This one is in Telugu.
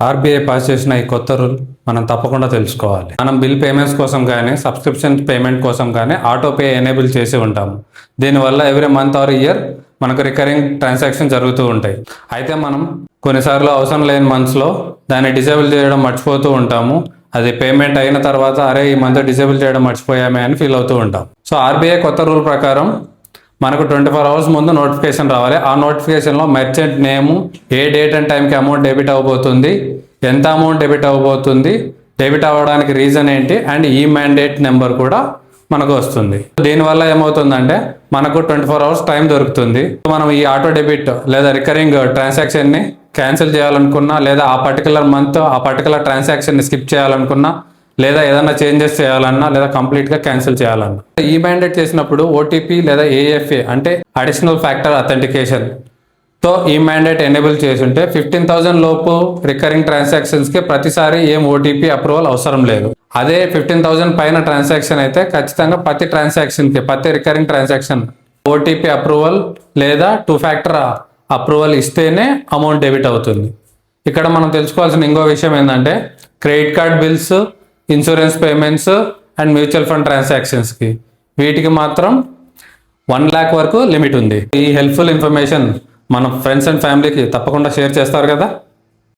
ఆర్బీఐ పాస్ చేసిన ఈ కొత్త రూల్ మనం తప్పకుండా తెలుసుకోవాలి. మనం బిల్ పేమెంట్స్ కోసం కానీ సబ్స్క్రిప్షన్ పేమెంట్ కోసం కానీ ఆటో పే ఎనేబుల్ చేసి ఉంటాము. దీనివల్ల ఎవ్రీ మంత్ ఆర్ ఇయర్ మనకు రికరింగ్ ట్రాన్సాక్షన్ జరుగుతూ ఉంటాయి. అయితే మనం కొన్నిసార్లు అవసరం లేని మంత్స్లో దాన్ని డిజేబుల్ చేయడం మర్చిపోతూ ఉంటాము. అది పేమెంట్ అయిన తర్వాత అరే ఈ మంత్ డిజేబుల్ చేయడం మర్చిపోయామే అని ఫీల్ అవుతూ ఉంటాం. సో ఆర్బీఐ కొత్త రూల్ ప్రకారం మనకు 24 అవర్స్ ముందు నోటిఫికేషన్ రావాలి. ఆ నోటిఫికేషన్లో merchant name, A date and టైంకి అమౌంట్ డెబిట్ అవ్వబోతుంది, ఎంత అమౌంట్ డెబిట్ అవ్వబోతుంది, డెబిట్ అవ్వడానికి రీజన్ ఏంటి అండ్ ఈ మ్యాండేట్ నెంబర్ కూడా మనకు వస్తుంది. దీనివల్ల ఏమవుతుందంటే మనకు 24 అవర్స్ టైం దొరుకుతుంది. మనం ఈ ఆటో డెబిట్ లేదా రికరింగ్ ట్రాన్సాక్షన్ని క్యాన్సిల్ చేయాలనుకున్నా, లేదా ఆ పర్టికులర్ మంత్ ఆ పర్టికులర్ ట్రాన్సాక్షన్ని స్కిప్ చేయాలనుకున్నా, లేదా ఏదైనా చేంజెస్ చేయాలన్నా, లేదా కంప్లీట్గా క్యాన్సిల్ చేయాలన్నా ఈ మ్యాండేట్ చేసినప్పుడు ఓటీపీ లేదా ఏఎఫ్ఏ అంటే అడిషనల్ ఫ్యాక్టర్ అథెంటికేషన్ తో ఈ మ్యాండేట్ ఎనేబుల్ చేసుంటే 15,000 లోపు రికరింగ్ ట్రాన్సాక్షన్స్కి ప్రతిసారి ఏం ఓటీపీ అప్రూవల్ అవసరం లేదు. అదే 15,000 పైన ట్రాన్సాక్షన్ అయితే ఖచ్చితంగా ప్రతి ట్రాన్సాక్షన్కి, ప్రతి రికరింగ్ ట్రాన్సాక్షన్ ఓటీపీ అప్రూవల్ లేదా 2 ఫ్యాక్టర్ అప్రూవల్ ఇస్తేనే అమౌంట్ డెబిట్ అవుతుంది. ఇక్కడ మనం తెలుసుకోవాల్సిన ఇంకో విషయం ఏంటంటే credit card bills, insurance payments and mutual fund ట్రాన్సాక్షన్స్కి వీటికి మాత్రం 1 lakh వరకు లిమిట్ ఉంది. ఈ హెల్ప్ఫుల్ ఇన్ఫర్మేషన్ మన ఫ్రెండ్స్ అండ్ ఫ్యామిలీకి తప్పకుండా షేర్ చేస్తారు కదా.